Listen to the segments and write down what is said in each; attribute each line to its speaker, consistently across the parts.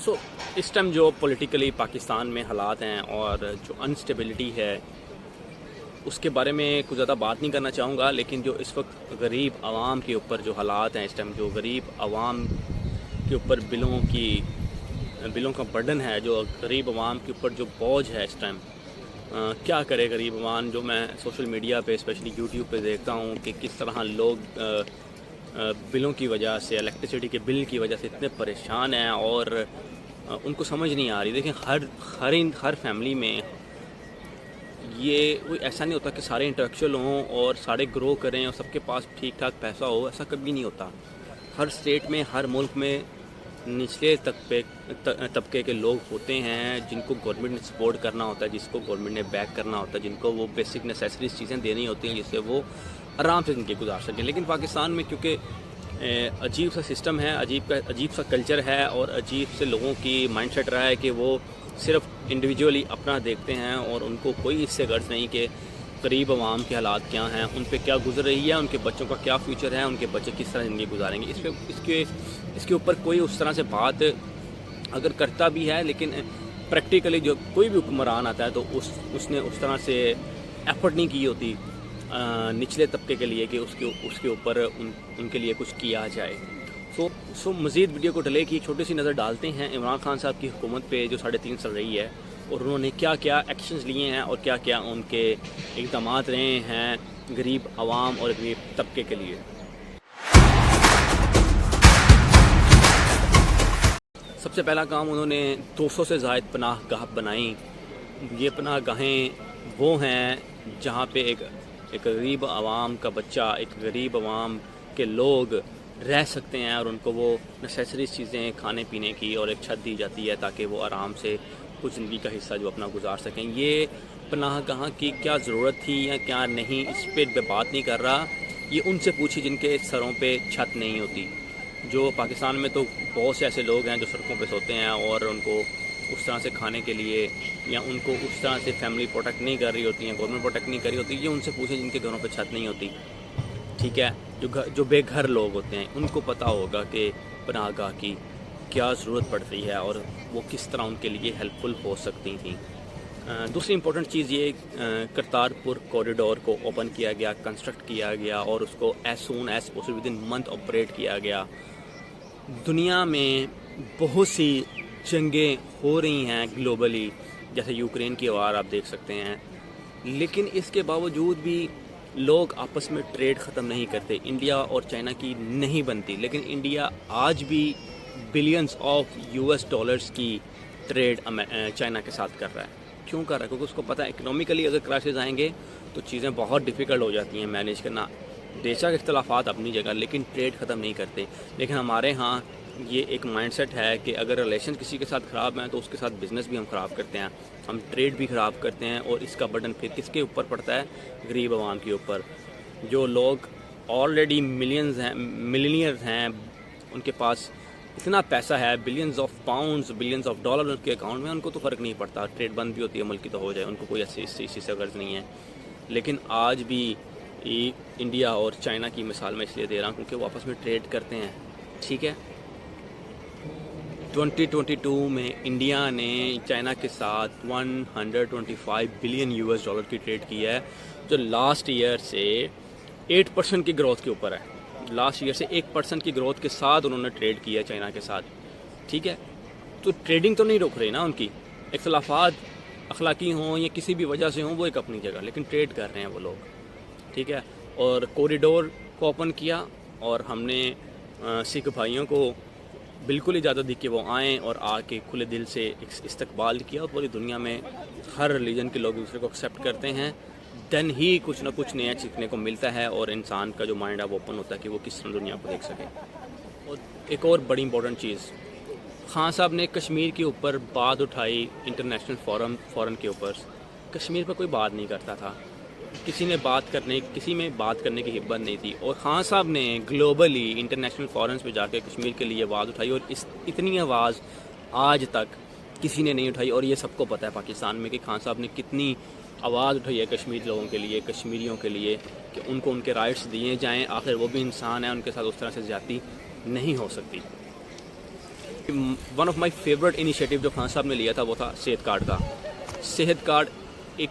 Speaker 1: سو اس time جو politically Pakistan میں حالات ہیں اور جو انسٹیبلٹی ہے اس کے بارے میں کچھ زیادہ بات نہیں کرنا چاہوں گا، لیکن جو اس وقت غریب عوام کے اوپر جو حالات ہیں اس ٹائم، جو غریب عوام کے اوپر بلوں کا برڈن ہے، جو غریب عوام کے اوپر جو بوجھ ہے اس ٹائم، کیا کرے غریب عوام. جو میں سوشل میڈیا پہ اسپیشلی یوٹیوب پہ دیکھتا ہوں کہ کس طرح لوگ بلوں کی وجہ سے، الیکٹریسٹی کے بل کی وجہ سے اتنے پریشان ہیں اور ان کو سمجھ نہیں آ رہی. دیکھیں ہر فیملی میں یہ کوئی ایسا نہیں ہوتا کہ سارے انٹلیکچوئل ہوں اور سارے گرو کریں اور سب کے پاس ٹھیک ٹھاک پیسہ ہو. ایسا کبھی نہیں ہوتا. ہر اسٹیٹ میں، ہر ملک میں نچلے طبقے کے لوگ ہوتے ہیں جن کو گورنمنٹ نے سپورٹ کرنا ہوتا ہے، جس کو گورنمنٹ نے بیک کرنا ہوتا ہے، جن کو وہ بیسک نیسیسریز چیزیں دینی ہوتی ہیں جس سے وہ آرام سے زندگی گزار سکیں. لیکن پاکستان میں کیونکہ عجیب سا سسٹم ہے، عجیب سا کلچر ہے اور عجیب سے لوگوں کی مائنڈ سیٹ رہا ہے کہ وہ صرف انڈیویجولی اپنا دیکھتے ہیں اور ان کو کوئی اس سے غرض نہیں کہ غریب عوام کے حالات کیا ہیں، ان پہ کیا گزر رہی ہے، ان کے بچوں کا کیا فیوچر ہے، ان کے بچے کس طرح زندگی گزاریں گے. اس کے اوپر کوئی اس طرح سے بات اگر کرتا بھی ہے، لیکن پریکٹیکلی جو کوئی بھی حکمران آتا ہے تو اس نے اس طرح سے ایفرٹ نہیں کی ہوتی نچلے طبقے کے لیے کہ اس کے اوپر ان کے لیے کچھ کیا جائے. سو مزید ویڈیو کو ڈیلے کی چھوٹی سی نظر ڈالتے ہیں عمران خان صاحب کی حکومت پہ جو 3.5 سال رہی ہے اور انہوں نے کیا کیا ایکشنز لیے ہیں اور کیا کیا ان کے اقدامات رہے ہیں غریب عوام اور غریب طبقے کے لیے. سب سے پہلا کام انہوں نے 200 سے زائد پناہ گاہ بنائیں. یہ پناہ گاہیں وہ ہیں جہاں پہ ایک غریب عوام کا بچہ، ایک غریب عوام کے لوگ رہ سکتے ہیں اور ان کو وہ نیسیسریز چیزیں کھانے پینے کی اور ایک چھت دی جاتی ہے تاکہ وہ آرام سے کچھ زندگی کا حصہ جو اپنا گزار سکیں. یہ پناہ گاہ کی کیا ضرورت تھی یا کیا نہیں، اس پہ بات نہیں کر رہا. یہ ان سے پوچھی جن کے سروں پہ چھت نہیں ہوتی. جو پاکستان میں تو بہت سے ایسے لوگ ہیں جو سڑکوں پہ سوتے ہیں اور ان کو اس طرح سے کھانے کے لیے یا ان کو اس طرح سے فیملی پروٹیکٹ نہیں کر رہی ہوتی ہیں، گورنمنٹ پروٹیکٹ نہیں کر رہی ہوتی. یہ ان سے پوچھیں جن کے گھروں پہ چھت نہیں ہوتی. ٹھیک ہے، جو بے گھر لوگ ہوتے ہیں ان کو پتہ ہوگا کہ پناہ گاہ کی کیا ضرورت پڑتی ہے اور وہ کس طرح ان کے لیے ہیلپ فل ہو سکتی تھیں. دوسری امپورٹنٹ چیز یہ کرتارپور کوریڈور کو اوپن کیا گیا، کنسٹرکٹ کیا گیا اور اس کو as soon as possible with in month operate کیا گیا. دنیا میں بہت سی جنگیں ہو رہی ہیں گلوبلی، جیسے یوکرین کی وار آپ دیکھ سکتے ہیں، لیکن اس کے باوجود بھی لوگ آپس میں ٹریڈ ختم نہیں کرتے. انڈیا اور چائنا کی نہیں بنتی، لیکن انڈیا آج بھی بلینز آف US ڈالرز کی ٹریڈ چائنا کے ساتھ کر رہا ہے. کیوں کر رہا ہے؟ کیونکہ اس کو پتہ ہے اکنامیکلی اگر کرائسس آئیں گے تو چیزیں بہت ڈیفیکلٹ ہو جاتی ہیں مینیج کرنا. بیشک اختلافات اپنی جگہ، لیکن ٹریڈ ختم نہیں کرتے. لیکن ہمارے ہاں یہ ایک مائنڈ سیٹ ہے کہ اگر ریلیشن کسی کے ساتھ خراب ہیں تو اس کے ساتھ بزنس بھی ہم خراب کرتے ہیں، ہم ٹریڈ بھی خراب کرتے ہیں اور اس کا برڈن پھر کس کے اوپر پڑتا ہے؟ غریب عوام کے اوپر. جو لوگ آلریڈی ملینئرز ہیں، ان کے پاس اتنا پیسہ ہے، billions of pounds, billions of dollar ان کے اکاؤنٹ میں، ان کو تو فرق نہیں پڑتا. ٹریڈ بند بھی ہوتی ہے ملک کی تو ہو جائے، ان کو کوئی ایسی چیز سے غرض نہیں ہے. لیکن آج بھی انڈیا اور چائنا کی مثال میں اس لیے دے رہا ہوں کیونکہ وہ آپس میں ٹریڈ کرتے ہیں. ٹھیک ہے، 2022 میں انڈیا نے چائنا کے ساتھ 125 بلین US ڈالر کی ٹریڈ کی ہے، جو لاسٹ ایئر سے 8% کی گروتھ کے اوپر ہے. لاسٹ ایئر سے 1% کی گروتھ کے ساتھ انہوں نے ٹریڈ کیا ہے چائنا کے ساتھ. ٹھیک ہے، تو ٹریڈنگ تو نہیں روک رہی نا ان کی. اختلافات اخلاقی ہوں یا کسی بھی وجہ سے ہوں وہ ایک اپنی جگہ، لیکن ٹریڈ کر رہے ہیں وہ لوگ. ٹھیک ہے، اور کوریڈور کو اوپن کیا اور ہم نے سکھ بھائیوں کو بالکل اجازت دی کہ وہ آئیں اور آ کے کھلے دل سے استقبال کیا. اور پوری دنیا میں ہر ریلیجن کے لوگ دوسرے کو ایکسیپٹ کرتے ہیں. دن ہی کچھ نہ کچھ نیا سیکھنے کو ملتا ہے اور انسان کا جو مائنڈ ہے وہ اوپن ہوتا ہے کہ وہ کس طرح دنیا کو دیکھ سکے. اور ایک اور بڑی امپورٹنٹ چیز، خان صاحب نے کشمیر کے اوپر بات اٹھائی انٹرنیشنل فورم کے اوپر. کشمیر پر کوئی بات نہیں کرتا تھا، کسی میں بات کرنے کی ہمت نہیں تھی. اور خان صاحب نے گلوبلی انٹرنیشنل فورمز پہ جا کے کشمیر کے لیے آواز اٹھائی اور اتنی آواز آج تک کسی نے نہیں اٹھائی. اور یہ سب کو پتہ ہے پاکستان میں کہ خان صاحب نے کتنی آواز اٹھائی ہے کشمیر لوگوں کے لیے، کشمیریوں کے لیے، کہ ان کو ان کے رائٹس دیے جائیں. آخر وہ بھی انسان ہیں، ان کے ساتھ اس طرح سے زیادتی نہیں ہو سکتی. One of my favourite initiative جو خان صاحب نے لیا تھا وہ تھا صحت کارڈ کا. صحت کارڈ ایک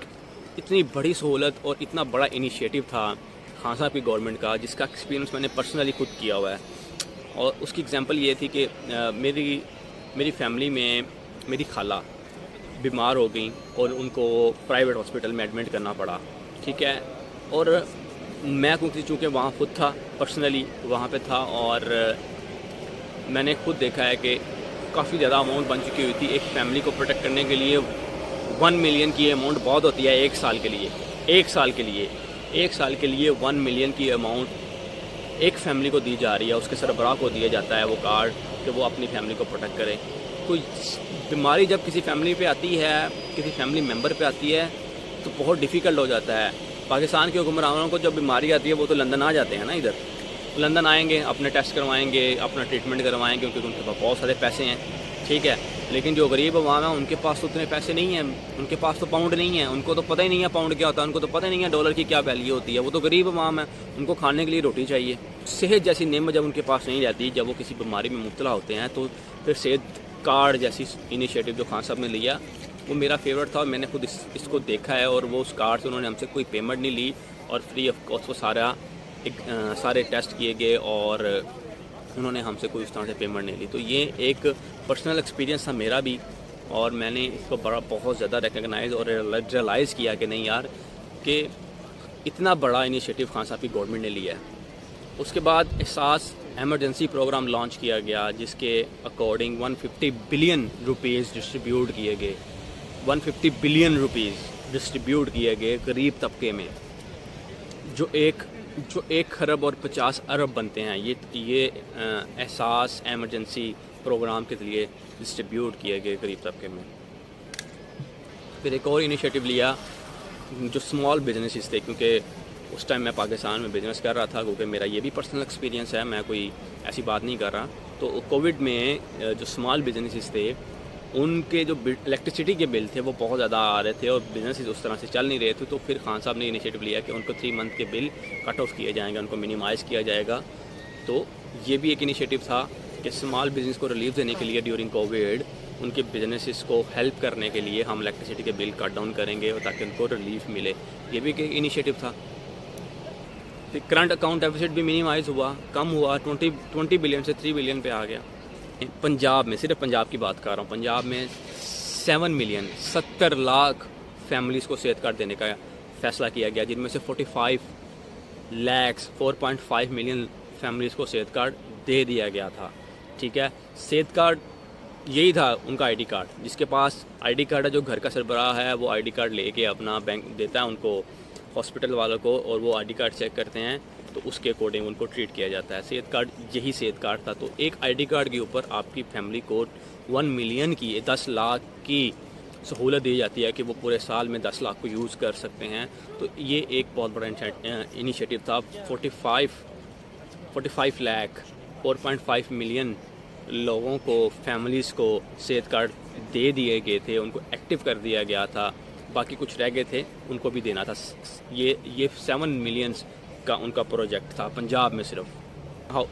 Speaker 1: اتنی بڑی سہولت اور اتنا بڑا انیشیٹو تھا خان صاحب کی گورنمنٹ کا، جس کا ایکسپیرینس میں نے پرسنلی خود کیا ہوا ہے. اور اس کی ایگزامپل یہ تھی کہ میری فیملی میں میری خالہ بیمار ہو گئیں اور ان کو پرائیویٹ ہاسپٹل میں ایڈمٹ کرنا پڑا. ٹھیک ہے، اور میں چونکہ وہاں خود تھا، پرسنلی وہاں پہ تھا، اور میں نے خود دیکھا ہے کہ کافی زیادہ اماؤنٹ بن چکی ہوئی تھی. ایک فیملی کو پروٹیکٹ کرنے کے لیے 1 ملین کی اماؤنٹ بہت ہوتی ہے ایک سال کے لیے. ایک سال کے لیے 1 ملین کی اماؤنٹ ایک فیملی کو دی جا رہی ہے. اس کے سربراہ کو دیا جاتا ہے وہ کارڈ کہ وہ اپنی فیملی کو پروٹیکٹ کرے. تو بیماری جب کسی فیملی پہ آتی ہے، کسی فیملی ممبر پہ آتی ہے، تو بہت ڈیفیکلٹ ہو جاتا ہے. پاکستان کے حکمرانوں کو جب بیماری آتی ہے وہ تو لندن آ جاتے ہیں نا، ادھر لندن آئیں گے، اپنے ٹیسٹ کروائیں گے، اپنا ٹریٹمنٹ کروائیں گے، کیونکہ ان کے پاس بہت سارے پیسے ہیں. ٹھیک ہے، لیکن جو غریب عوام ہیں ان کے پاس تو اتنے پیسے نہیں ہیں، ان کے پاس تو پاؤنڈ نہیں ہے، ان کو تو پتہ ہی نہیں ہے پاؤنڈ کیا ہوتا ہے، ان کو تو پتہ نہیں ہے ڈالر کی کیا ویلیو ہوتی ہے. وہ تو غریب عوام ہے، ان کو کھانے کے لیے روٹی چاہیے. صحت جیسی نعمت جب ان کے پاس نہیں رہتی، جب وہ کسی بیماری میں مبتلا ہوتے ہیں، تو پھر صحت کارڈ جیسی انیشیٹو جو خان صاحب نے لیا وہ میرا فیوریٹ تھا. اور میں نے خود اس کو دیکھا ہے، اور وہ اس کارڈ سے انہوں نے ہم سے کوئی پیمنٹ نہیں لی، اور فری آف کاسٹ وہ سارے ٹیسٹ کیے گئے، اور انہوں نے ہم سے کوئی اس طرح سے پیمنٹ نہیں لی. تو یہ ایک پرسنل ایکسپیرینس تھا میرا بھی، اور میں نے اس کو بہت زیادہ ریکگنائز اور ریئلائز کیا کہ نہیں یار، کہ اتنا بڑا انیشیٹو خان صاحب کی گورنمنٹ نے لیا ہے. اس کے بعد احساس ایمرجنسی پروگرام لانچ کیا گیا، جس کے اکارڈنگ 150 بلین روپیز ڈسٹریبیوٹ کیے گئے. 150 بلین روپیز ڈسٹریبیوٹ کیے گئے غریب طبقے میں، جو 1 خرب اور 50 ارب بنتے ہیں. یہ احساس ایمرجنسی پروگرام کے لیے ڈسٹریبیوٹ کیے گئے غریب طبقے میں. پھر ایک اور انیشیٹو لیا جو اسمال بزنسز تھے، کیونکہ اس ٹائم میں پاکستان میں بزنس کر رہا تھا، کیونکہ میرا یہ بھی پرسنل ایکسپیرینس ہے، میں کوئی ایسی بات نہیں کر رہا. تو کووڈ میں جو اسمال بزنسز تھے، ان کے جو الیکٹریسٹی کے بل تھے وہ بہت زیادہ آ رہے تھے، اور بزنسز اس طرح سے چل نہیں رہے تھے. تو پھر خان صاحب نے انیشیٹو لیا کہ ان کو 3 منتھ کے بل کٹ آف کیے جائیں گے، ان کو منیمائز کیا جائے گا. تو یہ بھی ایک انیشیٹو تھا کہ اسمال بزنس کو ریلیف دینے کے لیے ڈیورنگ کووڈ ان کے بزنسز کو ہیلپ کرنے کے لیے ہم الیکٹریسٹی کے بل کٹ ڈاؤن کریں گے، اور تاکہ ان کو ریلیف ملے. یہ بھی ایک انیشیٹو تھا. پھر کرنٹ اکاؤنٹ ڈیفیسٹ بھی منیمائز ہوا، کم ہوا، 20 بلین سے 3 بلین پہ آ گیا. پنجاب میں، صرف پنجاب کی بات کر رہا ہوں، پنجاب میں 7 ملین 70 لاکھ فیملیز کو صحت کارڈ دینے کا فیصلہ کیا گیا، جن میں سے 4.5 ملین فیملیز کو صحت کارڈ دے دیا گیا تھا. ٹھیک ہے، صحت کارڈ یہی تھا ان کا آئی ڈی کارڈ. جس کے پاس آئی ڈی کارڈ ہے، جو گھر کا سربراہ ہے، وہ آئی ڈی کارڈ لے کے اپنا بینک دیتا ہے ان کو، ہاسپٹل والوں کو، اور وہ آئی ڈی کارڈ چیک کرتے ہیں، تو اس کے اکارڈنگ ان کو ٹریٹ کیا جاتا ہے. صحت کارڈ یہی صحت کارڈ تھا. تو ایک آئی ڈی کارڈ کے اوپر آپ کی فیملی کو 1 ملین کی 10 لاکھ کی سہولت دی جاتی ہے کہ وہ پورے سال میں 10 لاکھ کو یوز کر سکتے ہیں. تو یہ ایک بہت بڑا انیشیٹو تھا. 45 لاکھ 4.5 ملین لوگوں کو، فیملیز کو صحت کارڈ دے دیے گئے تھے، ان کو ایکٹیو کر دیا گیا تھا. باقی کچھ رہ گئے تھے، ان کو بھی دینا تھا. یہ 7 ملینز کا ان کا پروجیکٹ تھا پنجاب میں صرف.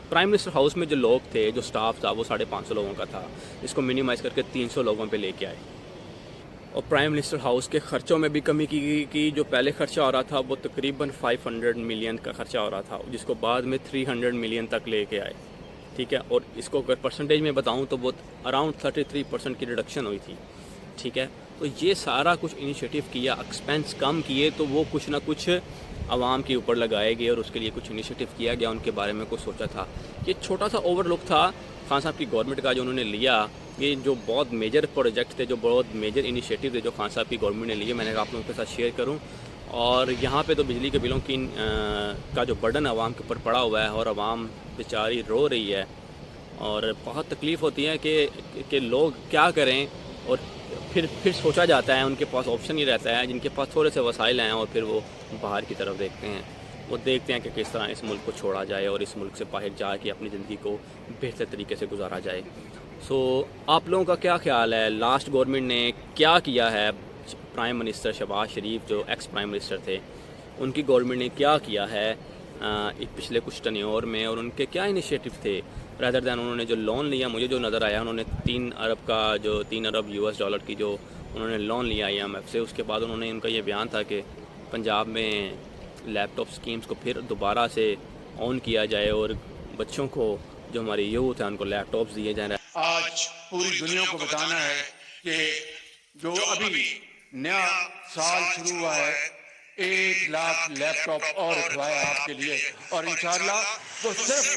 Speaker 1: پرائم منسٹر ہاؤس میں جو لوگ تھے، جو سٹاف تھا، وہ 550 لوگوں کا تھا. اس کو منیمائز کر کے 300 لوگوں پہ لے کے آئے. اور پرائم منسٹر ہاؤس کے خرچوں میں بھی کمی کی گئی کہ جو پہلے خرچہ ہو رہا تھا وہ تقریباً 500 ملین کا خرچہ ہو رہا تھا، جس کو بعد میں 300 ملین تک لے کے آئے. ٹھیک ہے، اور اس کو اگر پرسنٹیج میں بتاؤں تو وہ اراؤنڈ 33% کی ریڈکشن ہوئی تھی. ٹھیک ہے، تو یہ سارا کچھ انیشیٹو کیا، ایکسپینس کم کیے، تو وہ کچھ نہ کچھ عوام کے اوپر لگائے گئے، اور اس کے لیے کچھ انیشیٹو کیا گیا، ان کے بارے میں کچھ سوچا تھا. یہ چھوٹا سا اوور لک تھا خان صاحب کی گورنمنٹ کا جو انہوں نے لیا. یہ جو بہت میجر پروجیکٹ تھے، جو بہت میجر انیشیٹو تھے جو خان صاحب کی گورنمنٹ نے لیے، میں نے آپ لوگوں کے ساتھ شیئر کروں. اور یہاں پہ تو بجلی کے بلوں کی کا جو برڈن عوام کے اوپر پڑا ہوا ہے، اور عوام بیچاری رو رہی ہے، اور بہت تکلیف ہوتی ہے کہ لوگ کیا کریں. اور پھر سوچا جاتا ہے، ان کے پاس آپشن ہی رہتا ہے، جن کے پاس تھوڑے سے وسائل ہیں، اور پھر وہ باہر کی طرف دیکھتے ہیں. وہ دیکھتے ہیں کہ کس طرح اس ملک کو چھوڑا جائے، اور اس ملک سے باہر جا کے اپنی زندگی کو بہتر طریقے سے گزارا جائے. آپ لوگوں کا کیا خیال ہے؟ لاسٹ گورنمنٹ نے کیا کیا ہے؟ پرائم منسٹر شہباز شریف جو ایکس پرائم منسٹر تھے، ان کی گورنمنٹ نے کیا کیا ہے پچھلے کچھ ٹنیور میں، اور ان کے کیا انیشیٹو تھے ریدر دین انہوں نے جو لون لیا. مجھے جو نظر آیا انہوں نے 3 ارب کا جو 3 ارب US ڈالر کی جو انہوں نے لون لیا IMF سے. اس کے بعد انہوں نے ان کا یہ بیان تھا کہ پنجاب میں لیپ ٹاپ اسکیمز کو پھر دوبارہ سے آن کیا جائے اور بچوں کو جو ہماری یوتھ ہے ان کو لیپ ٹاپس دیے جائیں.
Speaker 2: آج پوری دنیا کو بتانا ہے کہ جو ابھی نیا سال شروع ہوا ہے 1 لاکھ لیپ ٹاپ اور رکھوایا آپ کے لیے, اور انشاءاللہ وہ صرف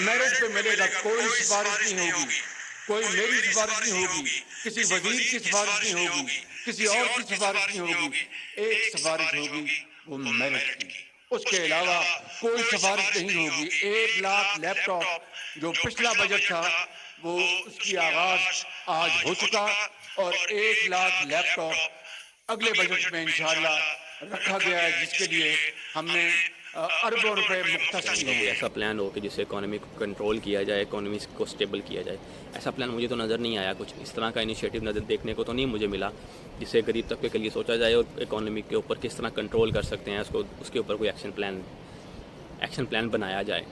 Speaker 2: میرٹ پہ ملے گا. کوئی سفارش نہیں ہوگی, کوئی میری سفارش نہیں ہوگی, کسی وزیر کی سفارش نہیں ہوگی, کسی اور کی سفارش نہیں ہوگی. ایک سفارش ہوگی وہ میرٹ کی, اس کے علاوہ کوئی سفارش نہیں ہوگی. 1 لاکھ لیپ ٹاپ جو پچھلا بجٹ تھا وہ اس کی آغاز آج ہو چکا, اور 1 لاکھ لیپ ٹاپ اگلے بجٹ میں انشاءاللہ رکھا گیا ہے, جس کے لیے ہم نے اربوں روپے مختص کیے ہیں.
Speaker 1: ایسا پلان ہو کہ جس سے اکانومی کو کنٹرول کیا جائے, اکانومی کو اسٹیبل کیا جائے. ایسا پلان مجھے تو نظر نہیں آیا. کچھ اس طرح کا انیشیٹو نظر دیکھنے کو تو نہیں مجھے ملا جس سے غریب طبقے کے لیے سوچا جائے اور اکانومی کے اوپر کس طرح کنٹرول کر سکتے ہیں اس کے اوپر کوئی ایکشن پلان بنایا جائے.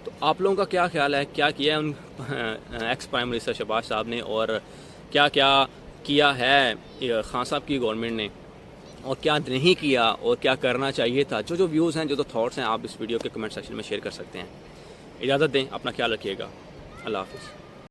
Speaker 1: تو آپ لوگوں کا کیا خیال ہے, کیا کیا ہے ان ایکس پرائم منسٹر شہباز صاحب نے, اور کیا کیا کیا ہے خان صاحب کی گورنمنٹ نے, اور کیا نہیں کیا, اور کیا کرنا چاہیے تھا. جو ویوز ہیں, جو تھاٹس ہیں, آپ اس ویڈیو کے کمنٹ سیکشن میں شیئر کر سکتے ہیں. اجازت دیں, اپنا خیال رکھیے گا. اللہ حافظ.